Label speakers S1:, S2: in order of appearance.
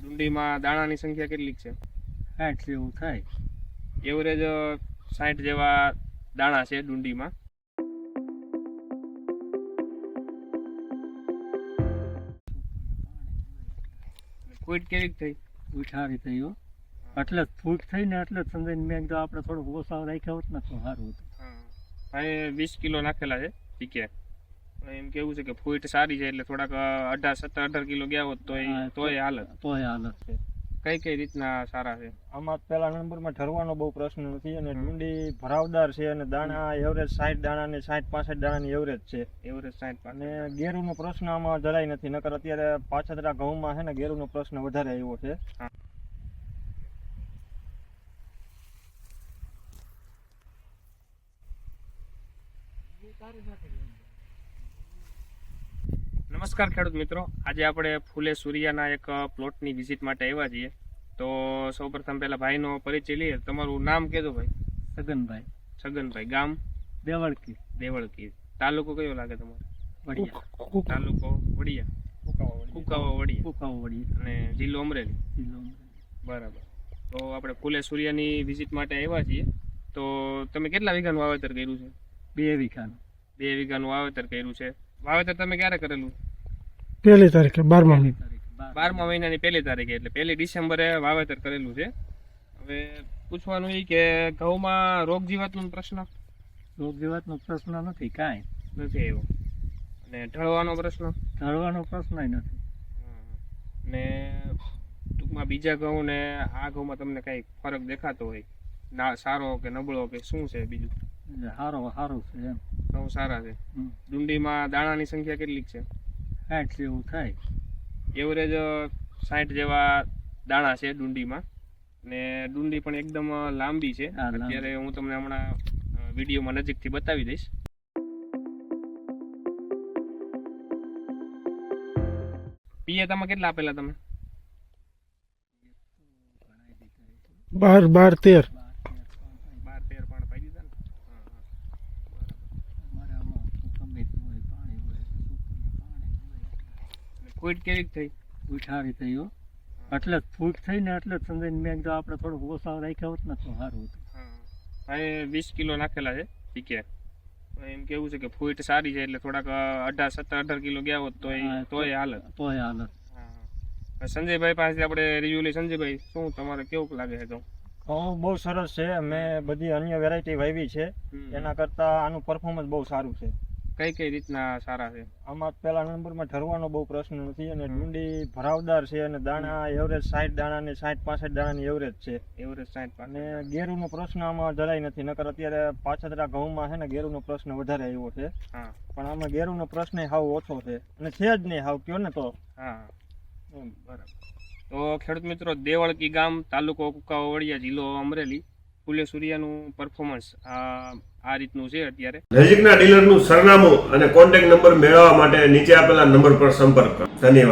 S1: ડુંડીમાં દાણાની સંખ્યા કેટલી છે?
S2: 60 જેવું થાય.
S1: એવરેજ 60 જેવા દાણા છે ડુંડીમાં. ફૂટ કેવી થઈ?
S2: ઉઠારી થઈ હો. એટલે ફૂટ થઈ ને એટલે જ સમજાઈને મેં કીધું આપણે થોડુંક ઓછા રાખ્યા હોત ને તો સારું હતું.
S1: ભાઈ 20 કિલો નાખેલા છે ટીકે. એમ કેવું છે કે ફૂટ સારી છે એટલે થોડાક 17-18 કિલો ગયા હોત તોય હાલત છે. કઈ કઈ રીતના સારા છે?
S3: આમાં પહેલા નંબરમાં ઠરવાનો બહુ પ્રશ્ન નથી અને ડુંડી ભરાવદાર છે અને દાણા એવરેજ 60 દાણા ને 60-65 દાણાની એવરેજ છે.
S1: એવરેજ 60
S3: અને ગેરુનો પ્રશ્ન આમાં જરાય નથી. નકર અત્યારે પાછળના ઘઉંમાં છે ને ગેરુનો પ્રશ્ન વધારે આવ્યો છે.
S1: નમસ્કાર ખેડૂત મિત્રો, આજે આપણે ફૂલે સૂર્યાના એક પ્લોટની વિઝિટ માટે આવ્યા છીએ. તો સૌપ્રથમ પહેલા ભાઈનો પરિચય લઈએ. તમારું નામ કહેજો ભાઈ.
S2: સગનભાઈ.
S1: સગનભાઈ. ગામ?
S2: દેવળકી.
S1: દેવળકી. તાલુકો કયો લાગે તમારો?
S2: વડિયા.
S1: તાલુકો વડિયા. કુકાવા વડિયા. અને જિલ્લો અમરેલી. બરાબર. તો આપણે ફૂલે સૂર્યાની વિઝિટ માટે આવ્યા છીએ. તો તમે કેટલા વીઘાનું વાવેતર કર્યું છે?
S2: 2 વીઘાનું.
S1: 2 વીઘાનું વાવેતર કર્યું છે. વાવેતર તમે ક્યારે કરેલું?
S4: 1 તારીખે
S1: 12મા મહિનાની 1 તારીખે, એટલે 1 ડિસેમ્બરે વાવેતર કરેલું છે. હવે પૂછવાનું એ કે ઘઉંમાં રોગ જીવાતનો પ્રશ્ન?
S2: રોગ જીવાતનો પ્રશ્ન નથી, કાંઈ
S1: નથી આવ્યો. અને ઢળવાનો પ્રશ્ન?
S2: ઢળવાનો પ્રશ્ન નથી.
S1: ને ટૂંકમાં બીજા ઘઉં ને આ ઘઉંમાં તમને કઈ ફરક દેખાતો હોય? ના સારો કે નબળો કે શું છે બીજું?
S2: સારું છે એમ.
S1: ઘઉં સારા છે. ડુંડીમાં દાણાની સંખ્યા કેટલી છે?
S2: 60 જેવું થાય.
S1: એવરેજ 60 જેવા દાણા છે ડુંડીમાં. ને ડુંડી પણ એકદમ લાંબી છે. અત્યારે હું તમને હમણાં વિડીયોમાં નજીકથી બતાવી દઈશ. પિયતમાં કેટલા આપેલા તમે?
S4: 12-13
S1: 12-13 પાણ પાઈ દીધા ને? ફૂટ કેવી થઈ?
S2: ઉઠારી થઈ હો. એટલે જ ફૂટ થઈ ને એટલે જ સમજાઈને મેં કીધું આપણે થોડુંક ઓછા રાખ્યા હોત ને તો સારું હતું.
S1: ભાઈ 20 કિલો નાખેલા છે ટીકે. એમ કેવું છે કે ફૂટ સારી છે એટલે થોડાક 17-18 કિલો ગયા હોત તોય હાલત. સંજયભાઈ પાસે આપણે રિવ્યુ લઈ. સંજયભાઈ, શું તમારે કેવું લાગે છે ઘઉં?
S3: ઘઉં બહુ સરસ છે. મેં બધી અન્ય વેરાયટી વાવી છે, એના કરતાં આનું પરફોર્મન્સ બહુ સારું છે.
S1: કઈ રીતના સારા છે?
S3: આમાં પહેલા નંબરમાં ઠરવાનો બહુ પ્રશ્ન નથી અને ડુંડી ભરાવદાર છે અને દાણા એવરેજ 60 દાણા ને 60-65 દાણાની એવરેજ છે.
S1: એવરેજ 60.
S3: અને ગેરુનો પ્રશ્ન આમાં જરાય નથી. નકર અત્યારે પાછળના ઘઉંમાં છે ને ગેરુનો પ્રશ્ન વધારે આવ્યો છે. પણ આમાં ગેરુનો પ્રશ્ન હાવ ઓછો છે અને છે જ નહીં હાવ, કયો ને તો.
S1: બરાબર. તો ખેડૂત મિત્રો, દેવળકી ગામ, તાલુકો કુકાવા વડિયા, જિલ્લો અમરેલી, ફૂલે સૂર્યાનું પરફોર્મન્સ આ રીતનું છે અત્યારે.
S5: નજીકના ડીલરનું સરનામું અને કોન્ટેક્ટ નંબર મેળવવા માટે નીચે આપેલા નંબર પર સંપર્ક કરો. ધન્યવાદ.